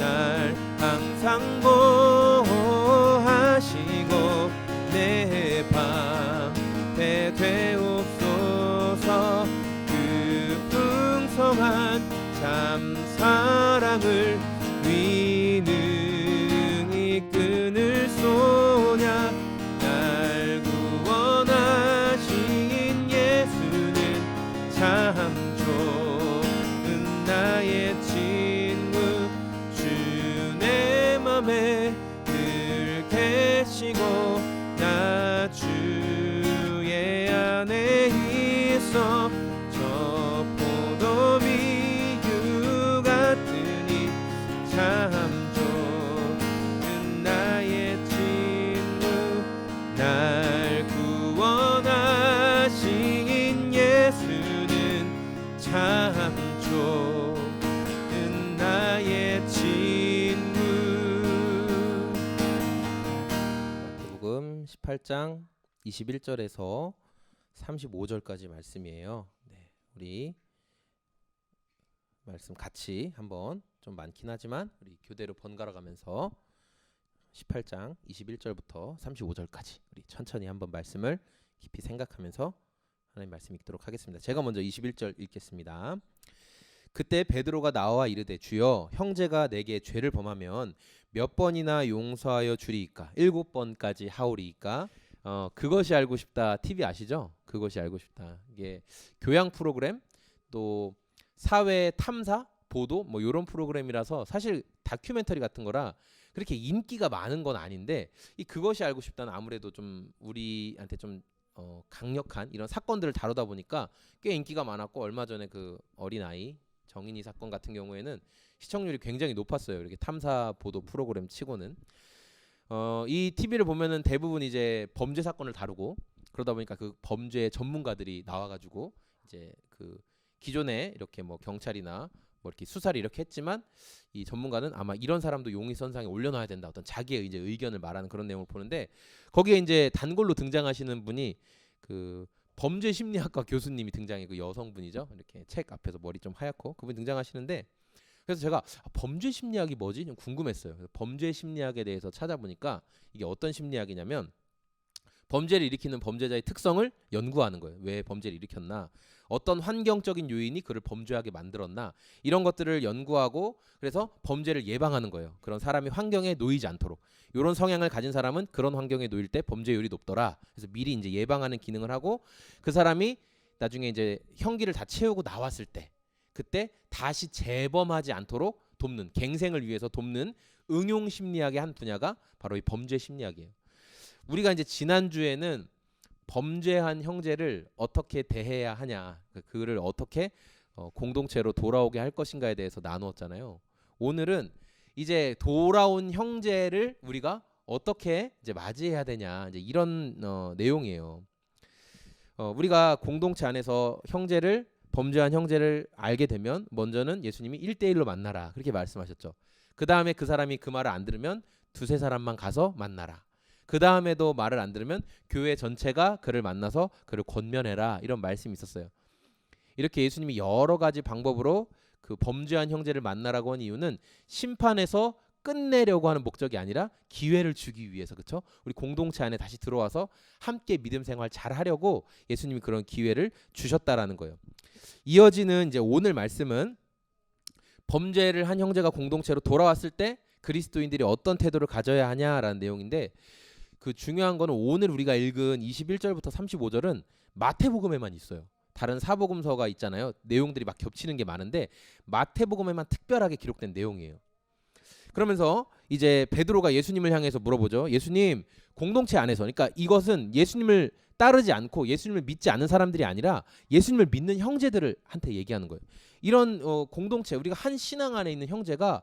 날 항상 보호하시고 내 방패 되옵소서. 그 풍성한 참 사랑을 위능히 끊을 소냐. 날 구원하신 예수는 참 좋은 나의 친구. 주 내 맘에 늘 계시고 나 주의 안에 있어. 저 포도비유 같으니 참 좋은 나의 친구. 날 구원하신 예수는 참 좋은 나의 친구. 마태복음 18장 21절에서 35절까지 말씀이에요. 네, 우리 말씀 같이 한번, 좀 많긴 하지만 우리 교대로 번갈아 가면서 18장 21절부터 35절까지 우리 천천히 한번 말씀을 깊이 생각하면서 하나님 말씀 읽도록 하겠습니다. 제가 먼저 21절 읽겠습니다. 그때 베드로가 나와 이르되 주여, 형제가 내게 죄를 범하면 몇 번이나 용서하여 주리이까? 7번까지 하오리이까? 그것이 알고 싶다 TV 아시죠? 그것이 알고 싶다. 이게 교양 프로그램, 또 사회 탐사 보도 뭐 이런 프로그램이라서 사실 다큐멘터리 같은 거라 그렇게 인기가 많은 건 아닌데, 이 그것이 알고 싶다는 아무래도 좀 우리한테 좀 강력한 이런 사건들을 다루다 보니까 꽤 인기가 많았고, 얼마 전에 그 어린아이 정인이 사건 같은 경우에는 시청률이 굉장히 높았어요. 이렇게 탐사 보도 프로그램 치고는. 이 TV를 보면은 대부분 이제 범죄 사건을 다루고, 그러다 보니까 그 범죄 전문가들이 나와가지고 이제 그 기존에 이렇게 뭐 경찰이나 뭐 이렇게 수사를 이렇게 했지만, 이 전문가는 아마 이런 사람도 용의선상에 올려놔야 된다, 어떤 자기의 이제 의견을 말하는 그런 내용을 보는데, 거기에 이제 단골로 등장하시는 분이 그 범죄 심리학과 교수님이 등장해. 그 여성분이죠. 이렇게 책 앞에서 머리 좀 하얗고 그분 등장하시는데, 그래서 제가 범죄 심리학이 뭐지? 좀 궁금했어요. 그래서 범죄 심리학에 대해서 찾아보니까 이게 어떤 심리학이냐면, 범죄를 일으키는 범죄자의 특성을 연구하는 거예요. 왜 범죄를 일으켰나? 어떤 환경적인 요인이 그를 범죄하게 만들었나? 이런 것들을 연구하고, 그래서 범죄를 예방하는 거예요. 그런 사람이 환경에 놓이지 않도록. 이런 성향을 가진 사람은 그런 환경에 놓일 때 범죄율이 높더라. 그래서 미리 이제 예방하는 기능을 하고, 그 사람이 나중에 이제 형기를 다 채우고 나왔을 때, 그때 다시 재범하지 않도록 돕는, 갱생을 위해서 돕는 응용 심리학의 한 분야가 바로 이 범죄 심리학이에요. 우리가 이제 지난주에는 범죄한 형제를 어떻게 대해야 하냐, 그를 어떻게 공동체로 돌아오게 할 것인가에 대해서 나누었잖아요. 오늘은 이제 돌아온 형제를 우리가 어떻게 이제 맞이해야 되냐, 이제 이런 내용이에요. 우리가 공동체 안에서 범죄한 형제를 알게 되면 먼저는 예수님이 1대1로 만나라, 그렇게 말씀하셨죠. 그 다음에 그 사람이 그 말을 안 들으면 두세 사람만 가서 만나라. 그 다음에도 말을 안 들으면 교회 전체가 그를 만나서 그를 권면해라, 이런 말씀이 있었어요. 이렇게 예수님이 여러 가지 방법으로 그 범죄한 형제를 만나라고 한 이유는 심판에서 끝내려고 하는 목적이 아니라 기회를 주기 위해서, 그렇죠? 우리 공동체 안에 다시 들어와서 함께 믿음 생활 잘 하려고 예수님이 그런 기회를 주셨다라는 거예요. 이어지는 이제 오늘 말씀은 범죄를 한 형제가 공동체로 돌아왔을 때 그리스도인들이 어떤 태도를 가져야 하냐라는 내용인데, 그 중요한 거는 오늘 우리가 읽은 21절부터 35절은 마태복음에만 있어요. 다른 사복음서가 있잖아요. 내용들이 막 겹치는 게 많은데 마태복음에만 특별하게 기록된 내용이에요. 그러면서 이제 베드로가 예수님을 향해서 물어보죠. 예수님, 공동체 안에서, 그러니까 이것은 예수님을 따르지 않고 예수님을 믿지 않는 사람들이 아니라 예수님을 믿는 형제들을 한테 얘기하는 거예요. 이런 공동체, 우리가 한 신앙 안에 있는 형제가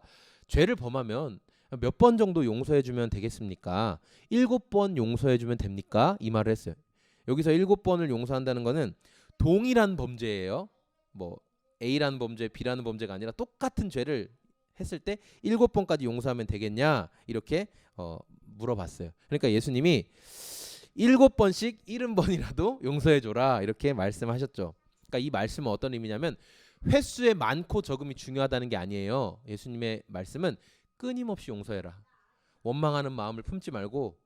죄를 범하면 몇 번 정도 용서해주면 되겠습니까? 7번 용서해주면 됩니까? 이 말을 했어요. 여기서 7번을 용서한다는 거는 동일한 범죄예요. 뭐 A라는 범죄, B라는 범죄가 아니라 똑같은 죄를 했을 때 7번까지 용서하면 되겠냐, 이렇게 물어봤어요. 그러니까 예수님이 7번씩 70번이라도 용서해줘라, 이렇게 말씀하셨죠. 그러니까 이 말씀은 어떤 의미냐면 횟수의 많고 적음이 중요하다는 게 아니에요. 예수님의 말씀은 끊임없이 용서해라. 원망하는 마음을 품지 말고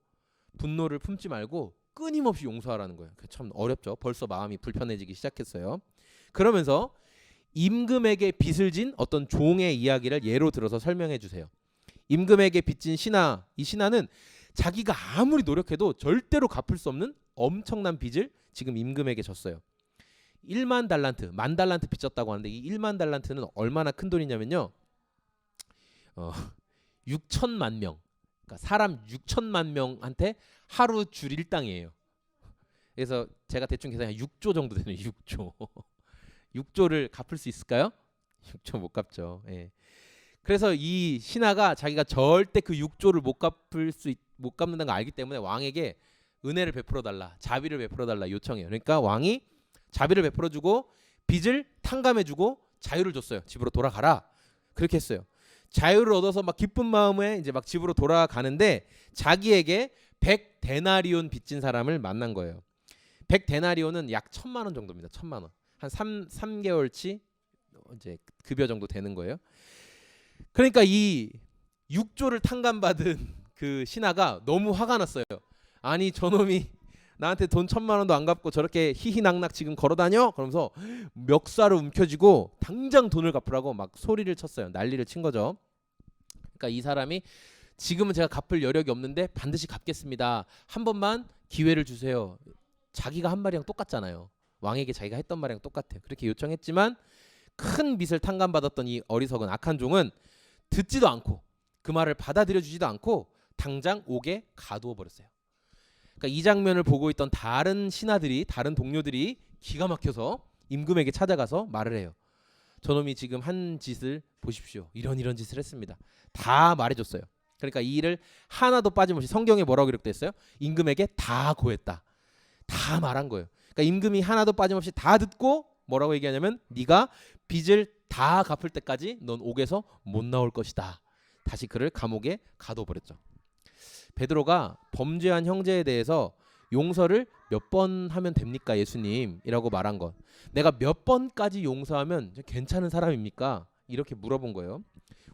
분노를 품지 말고 끊임없이 용서하라는 거예요. 참 어렵죠. 벌써 마음이 불편해지기 시작했어요. 그러면서 임금에게 빚을 진 어떤 종의 이야기를 예로 들어서 설명해 주세요. 임금에게 빚진 신하, 이 신하는 자기가 아무리 노력해도 절대로 갚을 수 없는 엄청난 빚을 지금 임금에게 졌어요. 1만 달란트, 만 달란트 빚졌다고 하는데 이 1만 달란트는 얼마나 큰 돈이냐면요. 6천만 명, 그러니까 사람 6천만 명한테 하루 줄 일당이에요. 그래서 제가 대충 계산해 6조 정도 되네요. 6조. 6조를 갚을 수 있을까요? 6조 못 갚죠. 예. 그래서 이 신하가 자기가 절대 그 6조를 못 갚는다는 걸 알기 때문에 왕에게 은혜를 베풀어 달라, 자비를 베풀어 달라 요청해요. 그러니까 왕이 자비를 베풀어 주고 빚을 탕감해 주고 자유를 줬어요. 집으로 돌아가라. 그렇게 했어요. 자유를 얻어서 막 기쁜 마음에 이제 막 집으로 돌아가는데 자기에게 100데나리온 빚진 사람을 만난 거예요. 100데나리온은 약 1,000만 원 정도입니다. 1,000만 원. 한 3개월치 이제 급여 정도 되는 거예요. 그러니까 이 6조를 탕감받은 그 신하가 너무 화가 났어요. 아니 저놈이 나한테 돈 1,000만 원도 안 갚고 저렇게 희희낙낙 지금 걸어다녀? 그러면서 멱살을 움켜쥐고 당장 돈을 갚으라고 막 소리를 쳤어요. 난리를 친 거죠. 그러니까 이 사람이 지금은 제가 갚을 여력이 없는데 반드시 갚겠습니다. 한 번만 기회를 주세요. 자기가 한 말이랑 똑같잖아요. 왕에게 자기가 했던 말이랑 똑같아요. 그렇게 요청했지만 큰 빚을 탕감받았던 이 어리석은 악한 종은 듣지도 않고 그 말을 받아들여주지도 않고 당장 옥에 가두어 버렸어요. 그러니까 이 장면을 보고 있던 다른 신하들이, 다른 동료들이 기가 막혀서 임금에게 찾아가서 말을 해요. 저놈이 지금 한 짓을 보십시오. 이런 짓을 했습니다. 다 말해줬어요. 그러니까 이 일을 하나도 빠짐없이 성경에 뭐라고 기록되어 있어요? 임금에게 다 고했다. 다 말한 거예요. 그러니까 임금이 하나도 빠짐없이 다 듣고 뭐라고 얘기하냐면 네가 빚을 다 갚을 때까지 넌 옥에서 못 나올 것이다. 다시 그를 감옥에 가둬버렸죠. 베드로가 범죄한 형제에 대해서 용서를 몇 번 하면 됩니까 예수님이라고 말한 것. 내가 몇 번까지 용서하면 괜찮은 사람입니까? 이렇게 물어본 거예요.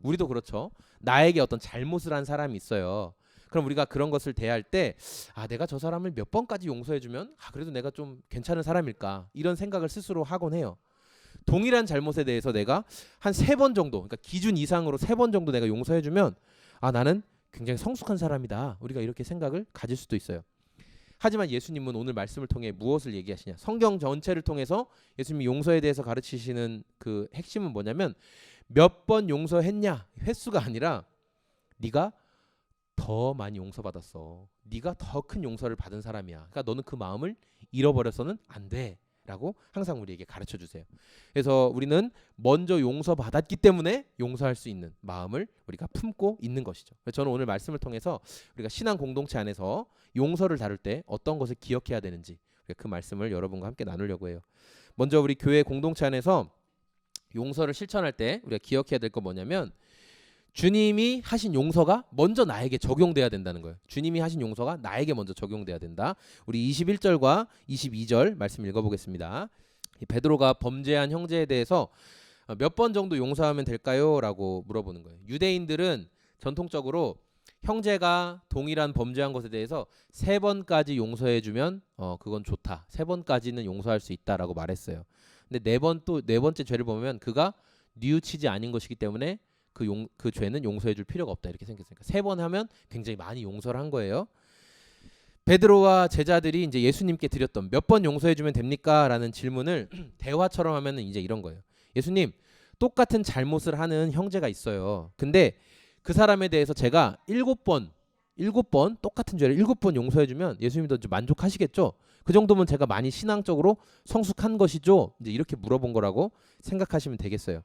우리도 그렇죠. 나에게 어떤 잘못을 한 사람이 있어요. 그럼 우리가 그런 것을 대할 때 내가 저 사람을 몇 번까지 용서해주면 그래도 내가 좀 괜찮은 사람일까 이런 생각을 스스로 하곤 해요. 동일한 잘못에 대해서 내가 한 3번 정도, 그러니까 기준 이상으로 3번 정도 내가 용서해주면 나는 굉장히 성숙한 사람이다. 우리가 이렇게 생각을 가질 수도 있어요. 하지만 예수님은 오늘 말씀을 통해 무엇을 얘기하시냐? 성경 전체를 통해서 예수님이 용서에 대해서 가르치시는 그 핵심은 뭐냐면 몇 번 용서했냐 횟수가 아니라 네가 더 많이 용서받았어. 네가 더 큰 용서를 받은 사람이야. 그러니까 너는 그 마음을 잃어버려서는 안 돼. 라고 항상 우리에게 가르쳐 주세요. 그래서 우리는 먼저 용서받았기 때문에 용서할 수 있는 마음을 우리가 품고 있는 것이죠. 저는 오늘 말씀을 통해서 우리가 신앙 공동체 안에서 용서를 다룰 때 어떤 것을 기억해야 되는지 그 말씀을 여러분과 함께 나누려고 해요. 먼저 우리 교회 공동체 안에서 용서를 실천할 때 우리가 기억해야 될 건 뭐냐면 주님이 하신 용서가 먼저 나에게 적용돼야 된다는 거예요. 주님이 하신 용서가 나에게 먼저 적용돼야 된다. 우리 21절과 22절 말씀 읽어보겠습니다. 베드로가 범죄한 형제에 대해서 몇 번 정도 용서하면 될까요? 라고 물어보는 거예요. 유대인들은 전통적으로 형제가 동일한 범죄한 것에 대해서 3번까지 용서해주면 그건 좋다. 3번까지는 용서할 수 있다라고 말했어요. 근데 네 번째 죄를 보면 그가 뉘우치지 않은 것이기 때문에 그 죄는 용서해줄 필요가 없다 이렇게 생겼으니까 3번 하면 굉장히 많이 용서를 한 거예요. 베드로와 제자들이 이제 예수님께 드렸던 몇 번 용서해주면 됩니까? 라는 질문을 대화처럼 하면은 이제 이런 거예요. 예수님, 똑같은 잘못을 하는 형제가 있어요. 근데 그 사람에 대해서 제가 7번 똑같은 죄를 7번 용서해주면 예수님도 좀 만족하시겠죠? 그 정도면 제가 많이 신앙적으로 성숙한 것이죠? 이제 이렇게 물어본 거라고 생각하시면 되겠어요.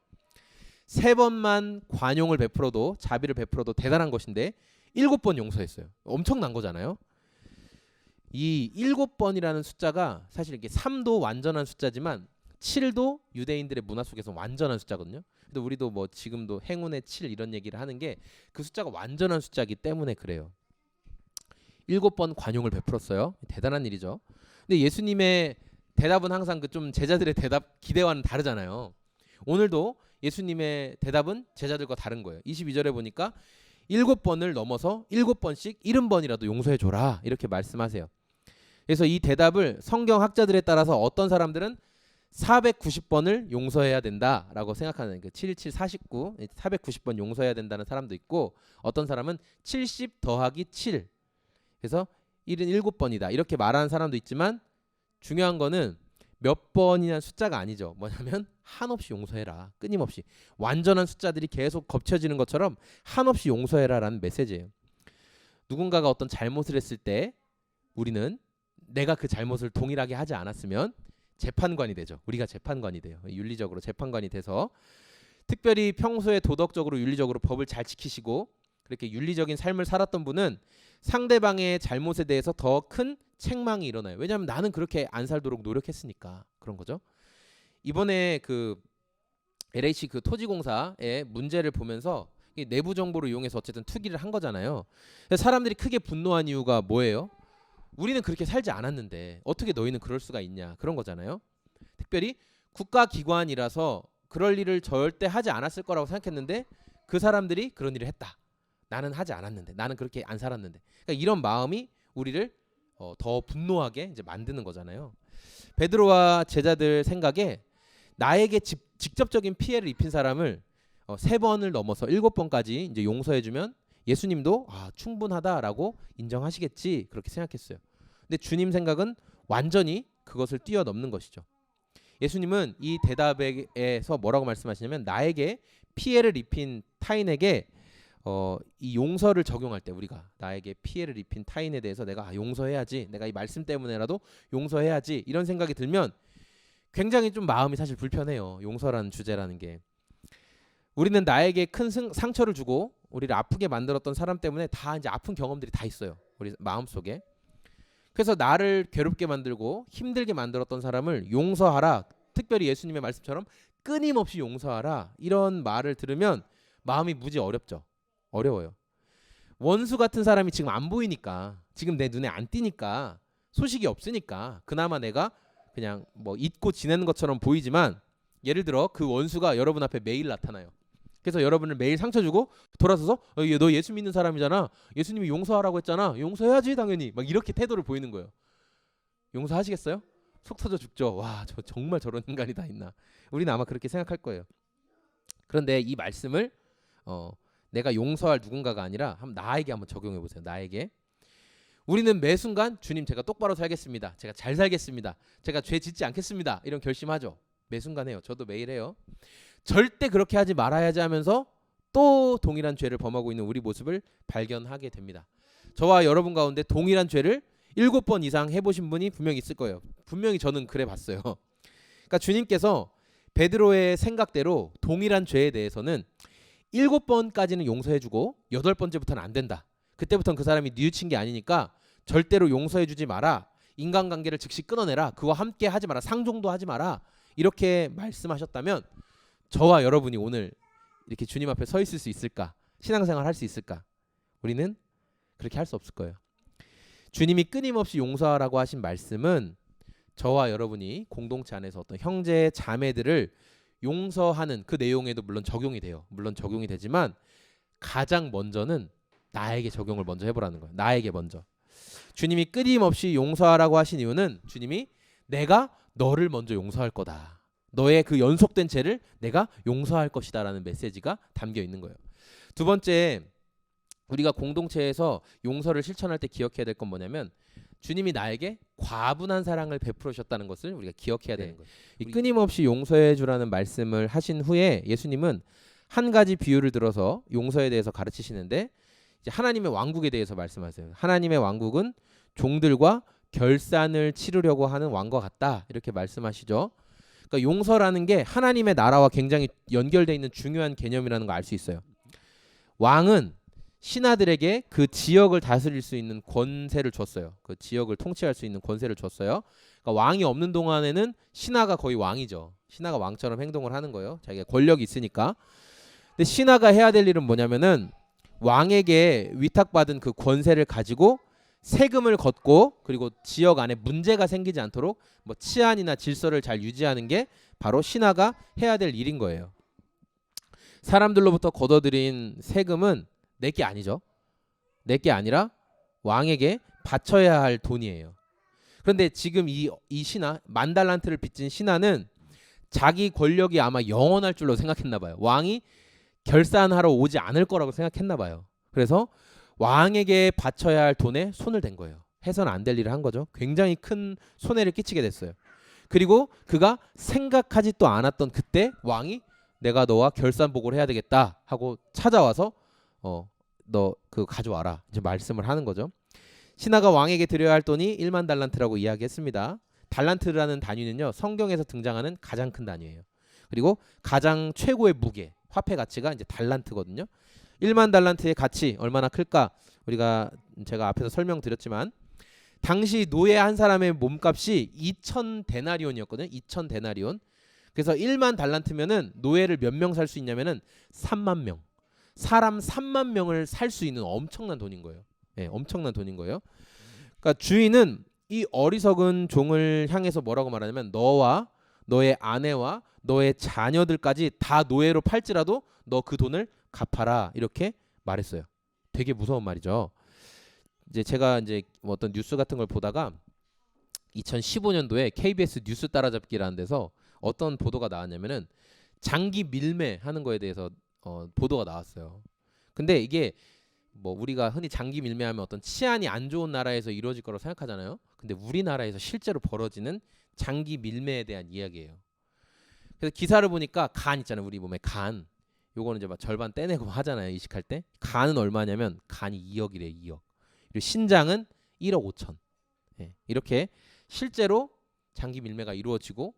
3번만 관용을 베풀어도 자비를 베풀어도 대단한 것인데 7번 용서했어요. 엄청난 거잖아요. 이 7번이라는 숫자가 사실 이게 3도 완전한 숫자지만 7도 유대인들의 문화 속에서 완전한 숫자거든요. 근데 우리도 뭐 지금도 행운의 7 이런 얘기를 하는 게 그 숫자가 완전한 숫자이기 때문에 그래요. 7번 관용을 베풀었어요. 대단한 일이죠. 근데 예수님의 대답은 항상 그 좀 제자들의 대답 기대와는 다르잖아요. 오늘도 예수님의 대답은 제자들과 다른 거예요. 22절에 보니까 7번을 넘어서 7번씩 70번이라도 용서해 줘라 이렇게 말씀하세요. 그래서 이 대답을 성경 학자들에 따라서 어떤 사람들은 490번을 용서해야 된다라고 생각하는 그 7, 49, 490번 용서해야 된다는 사람도 있고 어떤 사람은 70 더하기 7 그래서 77번이다 이렇게 말하는 사람도 있지만 중요한 거는 몇 번이냐는 숫자가 아니죠. 뭐냐면 한없이 용서해라. 끊임없이. 완전한 숫자들이 계속 겹쳐지는 것처럼 한없이 용서해라라는 메시지예요. 누군가가 어떤 잘못을 했을 때 우리는 내가 그 잘못을 동일하게 하지 않았으면 재판관이 되죠. 우리가 재판관이 돼요. 윤리적으로 재판관이 돼서 특별히 평소에 도덕적으로 윤리적으로 법을 잘 지키시고 그렇게 윤리적인 삶을 살았던 분은 상대방의 잘못에 대해서 더 큰 책망이 일어나요. 왜냐하면 나는 그렇게 안 살도록 노력했으니까 그런 거죠. 이번에 그 LH 그 토지공사의 문제를 보면서 이 내부 정보를 이용해서 어쨌든 투기를 한 거잖아요. 사람들이 크게 분노한 이유가 뭐예요? 우리는 그렇게 살지 않았는데 어떻게 너희는 그럴 수가 있냐 그런 거잖아요. 특별히 국가기관이라서 그럴 일을 절대 하지 않았을 거라고 생각했는데 그 사람들이 그런 일을 했다. 나는 하지 않았는데 나는 그렇게 안 살았는데 그러니까 이런 마음이 우리를 더 분노하게 이제 만드는 거잖아요. 베드로와 제자들 생각에 나에게 직접적인 피해를 입힌 사람을 3번을 넘어서 7번까지 이제 용서해주면 예수님도 충분하다라고 인정하시겠지 그렇게 생각했어요. 근데 주님 생각은 완전히 그것을 뛰어넘는 것이죠. 예수님은 이 대답에서 뭐라고 말씀하시냐면 나에게 피해를 입힌 타인에게 이 용서를 적용할 때 우리가 나에게 피해를 입힌 타인에 대해서 내가 용서해야지 내가 이 말씀 때문에라도 용서해야지 이런 생각이 들면 굉장히 좀 마음이 사실 불편해요. 용서라는 주제라는 게 우리는 나에게 큰 상처를 주고 우리를 아프게 만들었던 사람 때문에 다 이제 아픈 경험들이 다 있어요. 우리 마음속에. 그래서 나를 괴롭게 만들고 힘들게 만들었던 사람을 용서하라. 특별히 예수님의 말씀처럼 끊임없이 용서하라. 이런 말을 들으면 마음이 무지 어렵죠. 어려워요. 원수 같은 사람이 지금 안 보이니까 지금 내 눈에 안 띄니까 소식이 없으니까 그나마 내가 그냥 뭐 잊고 지내는 것처럼 보이지만 예를 들어 그 원수가 여러분 앞에 매일 나타나요. 그래서 여러분을 매일 상처 주고 돌아서서 너 예수 믿는 사람이잖아. 예수님이 용서하라고 했잖아. 용서해야지 당연히. 막 이렇게 태도를 보이는 거예요. 용서하시겠어요? 속 터져 죽죠. 와, 저 정말 저런 인간이 다 있나. 우리는 아마 그렇게 생각할 거예요. 그런데 이 말씀을 내가 용서할 누군가가 아니라 나에게 한번 적용해 보세요. 나에게. 우리는 매 순간 주님 제가 똑바로 살겠습니다. 제가 잘 살겠습니다. 제가 죄 짓지 않겠습니다. 이런 결심하죠. 매 순간 해요. 저도 매일 해요. 절대 그렇게 하지 말아야지 하면서 또 동일한 죄를 범하고 있는 우리 모습을 발견하게 됩니다. 저와 여러분 가운데 동일한 죄를 7번 이상 해보신 분이 분명히 있을 거예요. 분명히 저는 그래 봤어요. 그러니까 주님께서 베드로의 생각대로 동일한 죄에 대해서는 7번까지는 용서해주고 8번째부터는 안 된다. 그때부터는 그 사람이 뉘우친 게 아니니까 절대로 용서해주지 마라. 인간관계를 즉시 끊어내라. 그와 함께 하지 마라. 상종도 하지 마라. 이렇게 말씀하셨다면 저와 여러분이 오늘 이렇게 주님 앞에 서 있을 수 있을까? 신앙생활 할 수 있을까? 우리는 그렇게 할 수 없을 거예요. 주님이 끊임없이 용서하라고 하신 말씀은 저와 여러분이 공동체 안에서 어떤 형제 자매들을 용서하는 그 내용에도 물론 적용이 돼요. 물론 적용이 되지만 가장 먼저는 나에게 적용을 먼저 해보라는 거예요. 나에게 먼저. 주님이 끊임없이 용서하라고 하신 이유는 주님이 내가 너를 먼저 용서할 거다. 너의 그 연속된 죄를 내가 용서할 것이다라는 메시지가 담겨 있는 거예요. 두 번째, 우리가 공동체에서 용서를 실천할 때 기억해야 될 건 뭐냐면 주님이 나에게 과분한 사랑을 베풀으셨다는 것을 우리가 기억해야 되는 거예요. 이 끊임없이 용서해 주라는 말씀을 하신 후에 예수님은 한 가지 비유를 들어서 용서에 대해서 가르치시는데 이제 하나님의 왕국에 대해서 말씀하세요. 하나님의 왕국은 종들과 결산을 치르려고 하는 왕과 같다. 이렇게 말씀하시죠. 그러니까 용서라는 게 하나님의 나라와 굉장히 연결되어 있는 중요한 개념이라는 걸 알 수 있어요. 왕은 신하들에게 그 지역을 다스릴 수 있는 권세를 줬어요. 그 지역을 통치할 수 있는 권세를 줬어요. 그러니까 왕이 없는 동안에는 신하가 거의 왕이죠. 신하가 왕처럼 행동을 하는 거예요. 자기가 권력이 있으니까. 근데 신하가 해야 될 일은 뭐냐면은 왕에게 위탁받은 그 권세를 가지고 세금을 걷고 그리고 지역 안에 문제가 생기지 않도록 뭐 치안이나 질서를 잘 유지하는 게 바로 신하가 해야 될 일인 거예요. 사람들로부터 걷어들인 세금은 내게 아니죠. 내게 아니라 왕에게 바쳐야 할 돈이에요. 그런데 지금 이 신하 10,000달란트를 빚진 신하는 자기 권력이 아마 영원할 줄로 생각했나 봐요. 왕이 결산하러 오지 않을 거라고 생각했나 봐요. 그래서 왕에게 바쳐야 할 돈에 손을 댄 거예요. 해서는 안 될 일을 한 거죠. 굉장히 큰 손해를 끼치게 됐어요. 그리고 그가 생각하지도 않았던 그때 왕이 내가 너와 결산보고를 해야 되겠다 하고 찾아와서 너 그거 가져와라 이제 말씀을 하는 거죠. 신하가 왕에게 드려야 할 돈이 10,000달란트라고 이야기했습니다. 달란트라는 단위는요 성경에서 등장하는 가장 큰 단위예요. 그리고 가장 최고의 무게 화폐 가치가 이제 달란트거든요. 10,000달란트의 가치 얼마나 클까? 제가 앞에서 설명드렸지만 당시 노예 한 사람의 몸값이 2,000데나리온이었거든요. 2,000데나리온. 그래서 10,000달란트면은 노예를 몇 명 살 수 있냐면은 3만 명. 사람 3만 명을 살 수 있는 엄청난 돈인 거예요. 네, 엄청난 돈인 거예요. 그러니까 주인은 이 어리석은 종을 향해서 뭐라고 말하냐면 너와 너의 아내와 너의 자녀들까지 다 노예로 팔지라도 너 그 돈을 갚아라 이렇게 말했어요. 되게 무서운 말이죠. 이제 제가 뭐 어떤 뉴스 같은 걸 보다가 2015년도에 KBS 뉴스 따라잡기라는 데서 어떤 보도가 나왔냐면은 장기 밀매하는 거에 대해서 보도가 나왔어요. 근데 이게 뭐 우리가 흔히 장기 밀매하면 어떤 치안이 안 좋은 나라에서 이루어질 거라고 생각하잖아요. 근데 우리나라에서 실제로 벌어지는 장기 밀매에 대한 이야기예요. 그래서 기사를 보니까 간 있잖아요. 우리 몸에 간. 요거는 이제 막 절반 떼내고 하잖아요. 이식할 때. 간은 얼마냐면 간이 2억이래. 2억. 그리고 신장은 1억 5천. 예, 이렇게 실제로 장기 밀매가 이루어지고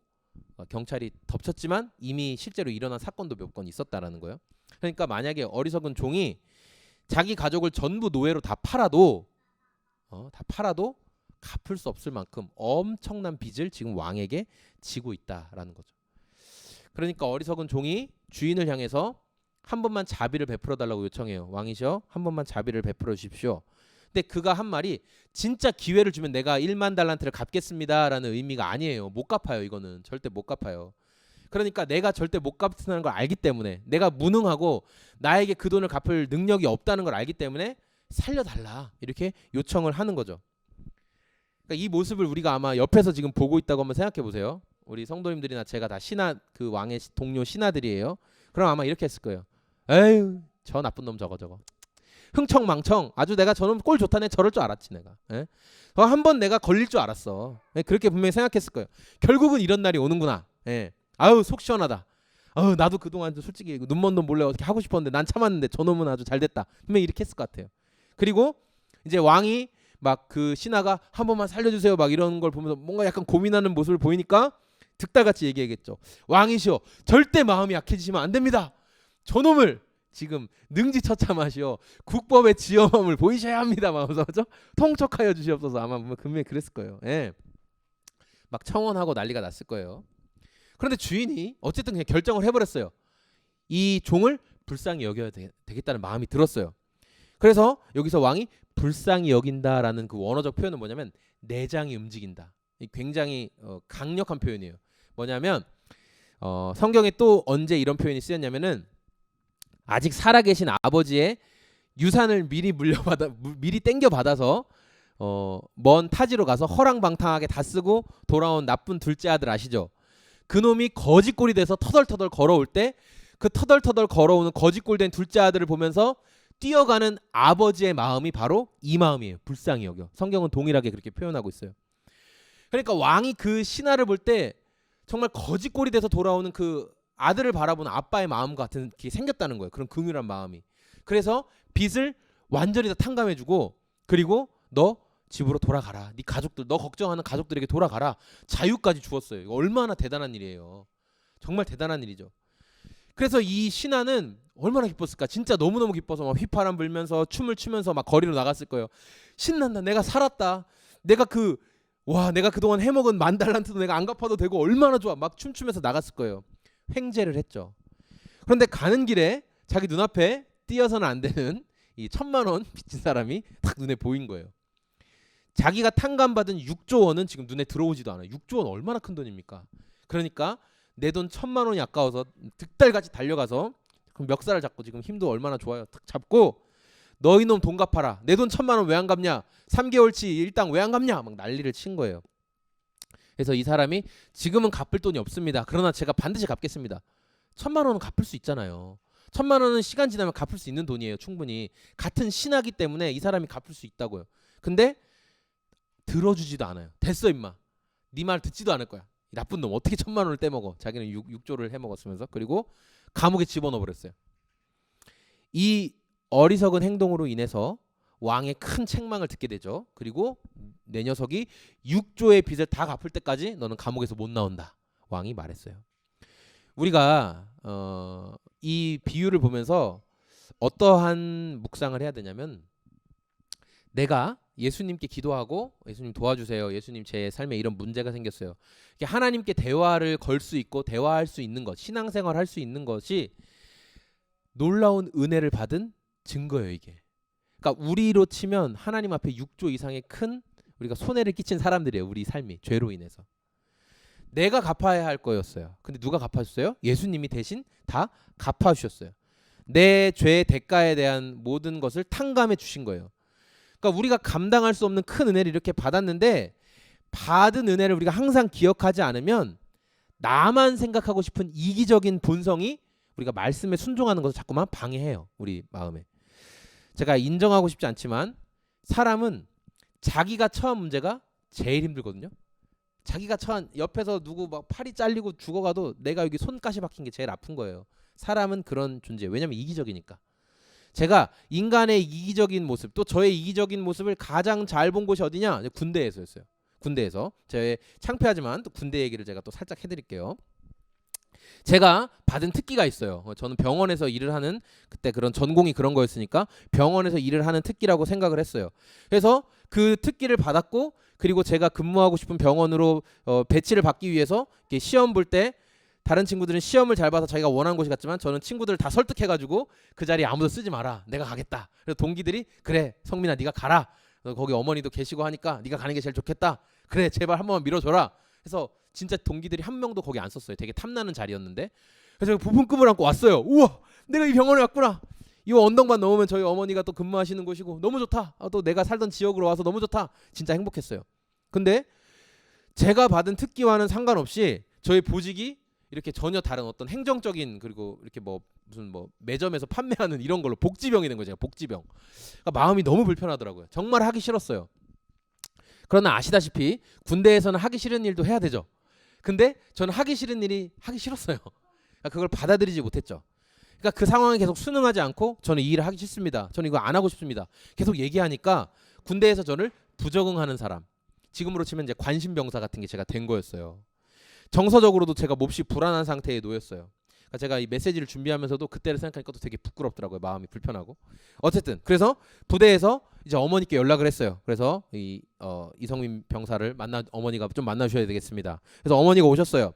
경찰이 덮쳤지만 이미 실제로 일어난 사건도 몇 건 있었다라는 거예요. 그러니까 만약에 어리석은 종이 자기 가족을 전부 노예로 다 팔아도 갚을 수 없을 만큼 엄청난 빚을 지금 왕에게 지고 있다라는 거죠. 그러니까 어리석은 종이 주인을 향해서 한 번만 자비를 베풀어 달라고 요청해요. 왕이시여, 한 번만 자비를 베풀어 주십시오. 근데 그가 한 말이 진짜 기회를 주면 내가 10,000달란트를 갚겠습니다라는 의미가 아니에요. 못 갚아요. 이거는 절대 못 갚아요. 그러니까 내가 절대 못 갚는다는 걸 알기 때문에, 내가 무능하고 나에게 그 돈을 갚을 능력이 없다는 걸 알기 때문에 살려달라 이렇게 요청을 하는 거죠. 그러니까 이 모습을 우리가 아마 옆에서 지금 보고 있다고 한번 생각해 보세요. 우리 성도님들이나 제가 다 신하, 그 왕의 동료 신하들이에요. 그럼 아마 이렇게 했을 거예요. 에휴, 저 나쁜 놈 저거 흥청망청 아주 내가 저놈 꼴 좋다네 저럴 줄 알았지 내가. 한번 내가 걸릴 줄 알았어. 그렇게 분명히 생각했을 거예요. 결국은 이런 날이 오는구나. 아유 속 시원하다. 아유 나도 그동안 솔직히 눈먼 놈 몰래 어떻게 하고 싶었는데 난 참았는데 저놈은 아주 잘 됐다. 분명히 이렇게 했을 것 같아요. 그리고 이제 왕이 막 그 신하가 한 번만 살려주세요 막 이런 걸 보면서 뭔가 약간 고민하는 모습을 보이니까 득달같이 얘기하겠죠. 왕이시여, 절대 마음이 약해지시면 안 됩니다. 저놈을 지금 능지처참하시어 국법의 지엄함을 보이셔야 합니다. 막 하면서 통촉하여 주시옵소서. 아마 분명히 그랬을 거예요. 예. 막 청원하고 난리가 났을 거예요. 그런데 주인이 어쨌든 그냥 결정을 해버렸어요. 이 종을 불쌍히 여겨야 되겠다는 마음이 들었어요. 그래서 여기서 왕이 불쌍히 여긴다라는 그 원어적 표현은 뭐냐면 내장이 움직인다. 굉장히 강력한 표현이에요. 뭐냐면 성경에 또 언제 이런 표현이 쓰였냐면은 아직 살아계신 아버지의 유산을 미리 땡겨 받아서 먼 타지로 가서 허랑방탕하게 다 쓰고 돌아온 나쁜 둘째 아들 아시죠? 그놈이 거지꼴이 돼서 터덜터덜 걸어올 때 그 터덜터덜 걸어오는 거지꼴 된 둘째 아들을 보면서 뛰어가는 아버지의 마음이 바로 이 마음이에요. 불쌍히 여겨. 성경은 동일하게 그렇게 표현하고 있어요. 그러니까 왕이 그 신하를 볼 때 정말 거지꼴이 돼서 돌아오는 그 아들을 바라보는 아빠의 마음 같은 게 생겼다는 거예요. 그런 긍휼한 마음이. 그래서 빚을 완전히 다 탕감해주고, 그리고 너 집으로 돌아가라. 네 가족들, 너 걱정하는 가족들에게 돌아가라. 자유까지 주었어요. 이거 얼마나 대단한 일이에요. 정말 대단한 일이죠. 그래서 이 신하는 얼마나 기뻤을까. 진짜 너무너무 기뻐서 막 휘파람 불면서 춤을 추면서 막 거리로 나갔을 거예요. 신난다. 내가 살았다. 내가 그동안 해먹은 10,000달란트도 내가 안 갚아도 되고 얼마나 좋아. 막 춤추면서 나갔을 거예요. 횡재를 했죠. 그런데 가는 길에 자기 눈앞에 띄어서는 안 되는 이 1,000,000원 빚진 사람이 딱 눈에 보인 거예요. 자기가 탕감받은 6조 원은 지금 눈에 들어오지도 않아요. 6조 원 얼마나 큰 돈입니까? 그러니까 내 돈 1,000,000원이 아까워서 득달같이 달려가서 그럼 멱살을 잡고 지금 힘도 얼마나 좋아요. 탁 잡고 너희 놈 돈 갚아라. 내 돈 1,000만 원 왜 안 갚냐? 3개월치 일당 왜 안 갚냐? 막 난리를 친 거예요. 그래서 이 사람이 지금은 갚을 돈이 없습니다. 그러나 제가 반드시 갚겠습니다. 1,000만 원은 갚을 수 있잖아요. 1,000만 원은 시간 지나면 갚을 수 있는 돈이에요. 충분히. 같은 신하기 때문에 이 사람이 갚을 수 있다고요. 근데 들어주지도 않아요. 됐어 임마. 네 말 듣지도 않을 거야. 이 나쁜 놈 어떻게 1,000만 원을 떼먹어. 자기는 6조를 해먹었으면서. 그리고 감옥에 집어넣어 버렸어요. 이 어리석은 행동으로 인해서 왕의 큰 책망을 듣게 되죠. 그리고 내 녀석이 6조의 빚을 다 갚을 때까지 너는 감옥에서 못 나온다. 왕이 말했어요. 우리가 이 비유를 보면서 어떠한 묵상을 해야 되냐면, 내가 예수님께 기도하고 예수님 도와주세요. 예수님 제 삶에 이런 문제가 생겼어요. 하나님께 대화를 걸 수 있고 대화할 수 있는 것, 신앙생활 할 수 있는 것이 놀라운 은혜를 받은 증거예요, 이게. 그러니까 우리로 치면 하나님 앞에 6조 이상의 큰 우리가 손해를 끼친 사람들이에요. 우리 삶이 죄로 인해서. 내가 갚아야 할 거였어요. 근데 누가 갚아주셨어요? 예수님이 대신 다 갚아주셨어요. 내 죄의 대가에 대한 모든 것을 탕감해 주신 거예요. 그러니까 우리가 감당할 수 없는 큰 은혜를 이렇게 받았는데, 받은 은혜를 우리가 항상 기억하지 않으면 나만 생각하고 싶은 이기적인 본성이 우리가 말씀에 순종하는 것을 자꾸만 방해해요. 우리 마음에. 제가 인정하고 싶지 않지만 사람은 자기가 처한 문제가 제일 힘들거든요. 자기가 처한, 옆에서 누구 막 팔이 잘리고 죽어가도 내가 여기 손가시 박힌 게 제일 아픈 거예요. 사람은 그런 존재예요. 왜냐하면 이기적이니까. 제가 인간의 이기적인 모습, 또 저의 이기적인 모습을 가장 잘 본 곳이 어디냐? 군대에서였어요. 군대에서. 제 창피하지만 또 군대 얘기를 제가 또 살짝 해드릴게요. 제가 받은 특기가 있어요. 저는 병원에서 일을 하는, 그때 그런 전공이 그런 거였으니까 병원에서 일을 하는 특기라고 생각을 했어요. 그래서 그 특기를 받았고, 그리고 제가 근무하고 싶은 병원으로 배치를 받기 위해서 이렇게 시험 볼 때, 다른 친구들은 시험을 잘 봐서 자기가 원하는 곳이 갔지만 저는 친구들을 다 설득해가지고 그 자리에 아무도 쓰지 마라. 내가 가겠다. 그래서 동기들이 그래 성민아 네가 가라. 거기 어머니도 계시고 하니까 네가 가는 게 제일 좋겠다. 그래 제발 한 번만 밀어줘라. 그래서 진짜 동기들이 한 명도 거기 안 썼어요. 되게 탐나는 자리였는데. 그래서 부품급을 안고 왔어요. 우와 내가 이 병원에 왔구나. 이 언덕만 넘으면 저희 어머니가 또 근무하시는 곳이고 너무 좋다. 또 내가 살던 지역으로 와서 너무 좋다. 진짜 행복했어요. 근데 제가 받은 특기와는 상관없이 저희 보직이 이렇게 전혀 다른 어떤 행정적인, 그리고 이렇게 뭐 무슨 뭐 매점에서 판매하는 이런 걸로 복지병이 된 거예요. 제가 복지병. 그러니까 마음이 너무 불편하더라고요. 정말 하기 싫었어요. 그러나 아시다시피 군대에서는 하기 싫은 일도 해야 되죠. 근데 저는 하기 싫은 일이 하기 싫었어요. 그러니까 그걸 받아들이지 못했죠. 그러니까 그 상황에 계속 순응하지 않고 저는 이 일을 하기 싫습니다. 저는 이거 안 하고 싶습니다. 계속 얘기하니까 군대에서 저를 부적응하는 사람, 지금으로 치면 이제 관심병사 같은 게 제가 된 거였어요. 정서적으로도 제가 몹시 불안한 상태에 놓였어요. 그러니까 제가 이 메시지를 준비하면서도 그때를 생각하니까 또 되게 부끄럽더라고요. 마음이 불편하고. 어쨌든 그래서 부대에서 이제 어머니께 연락을 했어요. 그래서 이성민 병사를 어머니가 좀 만나주셔야 되겠습니다. 그래서 어머니가 오셨어요.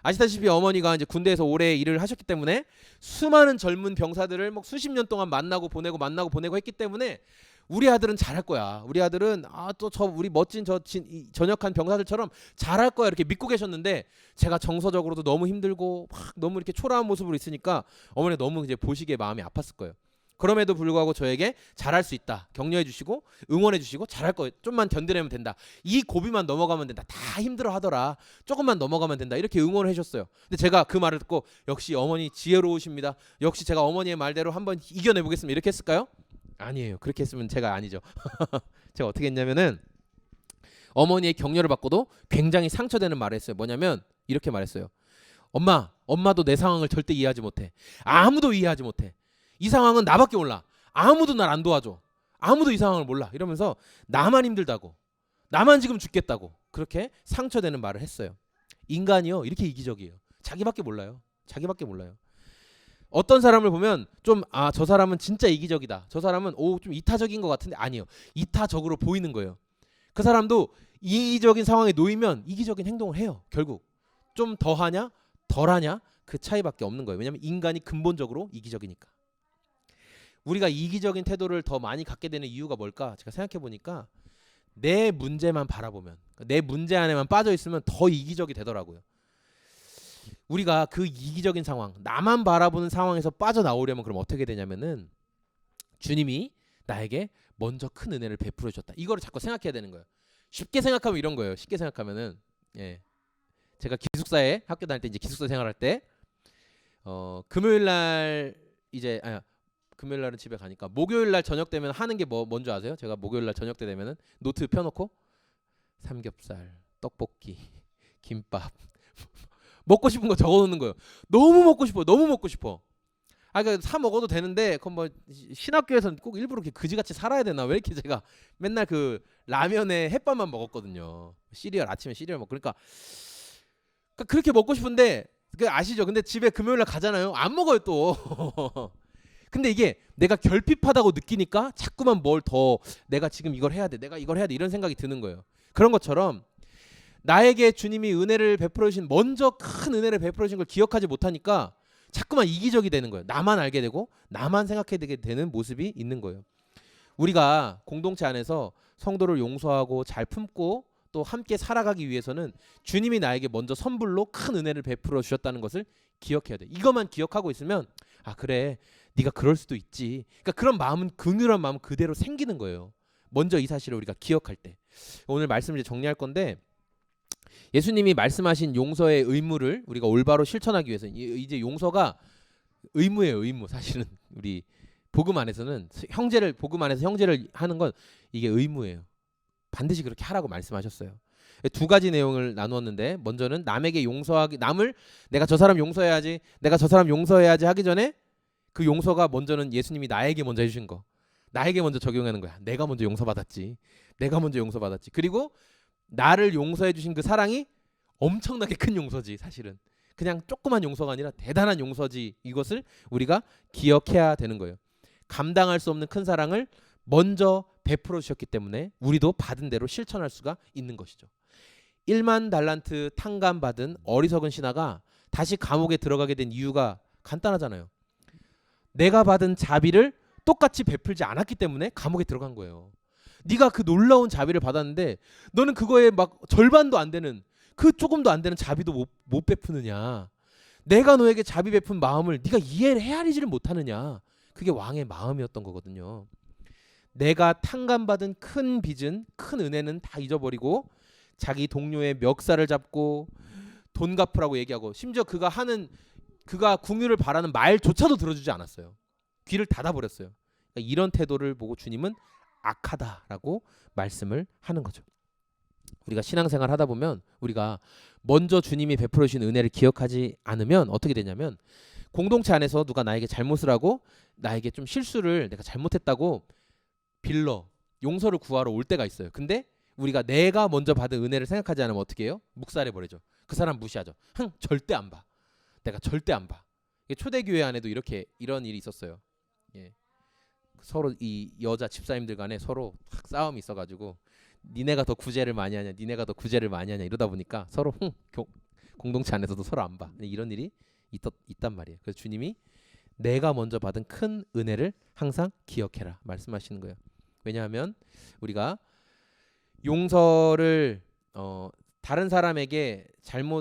아시다시피 어머니가 이제 군대에서 오래 일을 하셨기 때문에 수많은 젊은 병사들을 뭐 수십 년 동안 만나고 보내고 했기 때문에 우리 아들은 잘할 거야. 우리 아들은 또 저 우리 멋진 전역한 병사들처럼 잘할 거야 이렇게 믿고 계셨는데, 제가 정서적으로도 너무 힘들고 막 너무 이렇게 초라한 모습으로 있으니까 어머니가 너무 이제 보시기에 마음이 아팠을 거예요. 그럼에도 불구하고 저에게 잘할 수 있다 격려해 주시고 응원해 주시고, 잘할 거예요. 좀만 견뎌내면 된다. 이 고비만 넘어가면 된다. 다 힘들어 하더라. 조금만 넘어가면 된다. 이렇게 응원을 해줬어요. 근데 제가 그 말을 듣고 역시 어머니 지혜로우십니다. 역시 제가 어머니의 말대로 한번 이겨내 보겠습니다. 이렇게 했을까요? 아니에요. 그렇게 했으면 제가 아니죠. 제가 어떻게 했냐면은 어머니의 격려를 받고도 굉장히 상처되는 말을 했어요. 뭐냐면 이렇게 말했어요. 엄마도 내 상황을 절대 이해하지 못해. 아무도 이해하지 못해. 이 상황은 나밖에 몰라. 아무도 날 안 도와줘. 아무도 이 상황을 몰라. 이러면서 나만 힘들다고, 나만 지금 죽겠다고 그렇게 상처되는 말을 했어요. 인간이요 이렇게 이기적이에요. 자기밖에 몰라요. 어떤 사람을 보면 좀 저 사람은 진짜 이기적이다. 저 사람은 좀 이타적인 것 같은데 아니에요. 이타적으로 보이는 거예요. 그 사람도 이기적인 상황에 놓이면 이기적인 행동을 해요. 결국 좀 더하냐 덜하냐 그 차이밖에 없는 거예요. 왜냐하면 인간이 근본적으로 이기적이니까. 우리가 이기적인 태도를 더 많이 갖게 되는 이유가 뭘까? 제가 생각해 보니까 내 문제만 바라보면, 내 문제 안에만 빠져 있으면 더 이기적이 되더라고요. 우리가 그 이기적인 상황, 나만 바라보는 상황에서 빠져나오려면 그럼 어떻게 되냐면은 주님이 나에게 먼저 큰 은혜를 베풀어 주셨다. 이거를 자꾸 생각해야 되는 거예요. 쉽게 생각하면 이런 거예요. 쉽게 생각하면은 제가 기숙사에 학교 다닐 때 이제 기숙사 생활할 때 금요일 날 이제 금요일 날은 집에 가니까 목요일 날 저녁 되면 하는 게 뭔지 아세요? 제가 목요일 날 저녁 때 되면은 노트 펴놓고 삼겹살, 떡볶이, 김밥 먹고 싶은 거 적어놓는 거예요. 너무 먹고 싶어, 너무 먹고 싶어. 그러니까 사 먹어도 되는데 그건 뭐 신학교에서는 꼭 일부러 이렇게 그지같이 살아야 되나? 왜 이렇게 제가 맨날 그 라면에 햇반만 먹었거든요. 시리얼 아침에 시리얼 먹고 그러니까 그렇게 먹고 싶은데 아시죠? 근데 집에 금요일 날 가잖아요. 안 먹어요 또. 근데 이게 내가 결핍하다고 느끼니까 자꾸만 뭘 더 내가 지금 이걸 해야 돼, 내가 이걸 해야 돼 이런 생각이 드는 거예요. 그런 것처럼 나에게 주님이 은혜를 베풀어 주신 먼저 큰 은혜를 베풀어 주신 걸 기억하지 못하니까 자꾸만 이기적이 되는 거예요. 나만 알게 되고 나만 생각하게 되는 모습이 있는 거예요. 우리가 공동체 안에서 성도를 용서하고 잘 품고 또 함께 살아가기 위해서는 주님이 나에게 먼저 선불로 큰 은혜를 베풀어 주셨다는 것을 기억해야 돼. 이것만 기억하고 있으면 그래 네가 그럴 수도 있지. 그러니까 그런 마음은 긍휼한 마음 그대로 생기는 거예요. 먼저 이 사실을 우리가 기억할 때. 오늘 말씀을 이제 정리할 건데 예수님이 말씀하신 용서의 의무를 우리가 올바로 실천하기 위해서 이제 용서가 의무예요. 의무. 사실은 우리 복음 안에서는 복음 안에서 형제를 하는 건 이게 의무예요. 반드시 그렇게 하라고 말씀하셨어요. 두 가지 내용을 나누었는데 먼저는 남에게 남을 내가 저 사람 용서해야지, 내가 저 사람 용서해야지 하기 전에 그 용서가 먼저는 예수님이 나에게 먼저 해주신 거, 나에게 먼저 적용하는 거야. 내가 먼저 용서받았지. 그리고 나를 용서해 주신 그 사랑이 엄청나게 큰 용서지. 사실은 그냥 조그만 용서가 아니라 대단한 용서지. 이것을 우리가 기억해야 되는 거예요. 감당할 수 없는 큰 사랑을 먼저 베풀어 주셨기 때문에 우리도 받은 대로 실천할 수가 있는 것이죠. 1만 달란트 탕감받은 어리석은 신하가 다시 감옥에 들어가게 된 이유가 간단하잖아요. 내가 받은 자비를 똑같이 베풀지 않았기 때문에 감옥에 들어간 거예요. 네가 그 놀라운 자비를 받았는데 너는 그거에 막 절반도 안 되는 그 조금도 안 되는 자비도 못 베푸느냐. 내가 너에게 자비 베푼 마음을 네가 이해를 헤아리지를 못하느냐. 그게 왕의 마음이었던 거거든요. 내가 탕감받은 큰 빚은 큰 은혜는 다 잊어버리고 자기 동료의 멱살을 잡고 돈 갚으라고 얘기하고 심지어 그가 궁유를 바라는 말조차도 들어주지 않았어요. 귀를 닫아버렸어요. 그러니까 이런 태도를 보고 주님은 악하다라고 말씀을 하는 거죠. 우리가 신앙생활 하다 보면 우리가 먼저 주님이 베풀어 주신 은혜를 기억하지 않으면 어떻게 되냐면 공동체 안에서 누가 나에게 잘못을 하고 나에게 좀 실수를 내가 잘못했다고 용서를 구하러 올 때가 있어요. 근데 우리가 내가 먼저 받은 은혜를 생각하지 않으면 어떻게 해요? 묵살해 버리죠. 그 사람 무시하죠. 절대 안 봐. 내가 절대 안 봐. 초대교회 안에도 이런 일이 있었어요. 서로 이 여자 집사님들 간에 서로 싸움이 있어가지고 니네가 더 구제를 많이 하냐, 니네가 더 구제를 많이 하냐 이러다 보니까 서로 공동체 안에서도 서로 안 봐. 이런 일이 있단 말이에요. 그래서 주님이 내가 먼저 받은 큰 은혜를 항상 기억해라 말씀하시는 거예요. 왜냐하면 우리가 용서를 다른 사람에게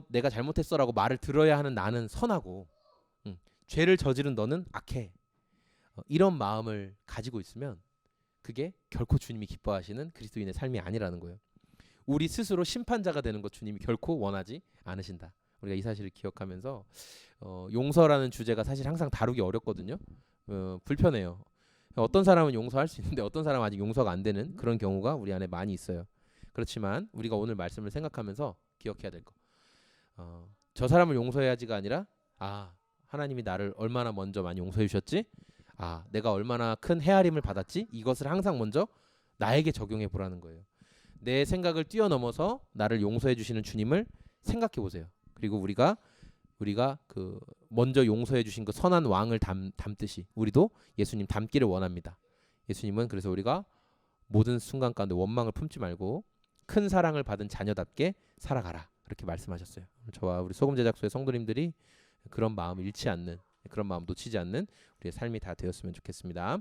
내가 잘못했어라고 말을 들어야 하는 나는 선하고 죄를 저지른 너는 악해. 이런 마음을 가지고 있으면 그게 결코 주님이 기뻐하시는 그리스도인의 삶이 아니라는 거예요. 우리 스스로 심판자가 되는 것 주님이 결코 원하지 않으신다. 우리가 이 사실을 기억하면서 용서라는 주제가 사실 항상 다루기 어렵거든요. 불편해요. 어떤 사람은 용서할 수 있는데 어떤 사람은 아직 용서가 안 되는 그런 경우가 우리 안에 많이 있어요. 그렇지만 우리가 오늘 말씀을 생각하면서 기억해야 될 거. 저 사람을 용서해야지가 아니라 하나님이 나를 얼마나 먼저 많이 용서해 주셨지? 내가 얼마나 큰 헤아림을 받았지? 이것을 항상 먼저 나에게 적용해 보라는 거예요. 내 생각을 뛰어넘어서 나를 용서해 주시는 주님을 생각해 보세요. 그리고 우리가 그 먼저 용서해 주신 그 선한 왕을 담듯이 우리도 예수님 닮기를 원합니다. 예수님은 그래서 우리가 모든 순간 가운데 원망을 품지 말고 큰 사랑을 받은 자녀답게 살아가라. 그렇게 말씀하셨어요. 저와 우리 소금 제작소의 성도님들이 그런 마음 잃지 않는, 그런 마음 놓치지 않는 우리의 삶이 다 되었으면 좋겠습니다.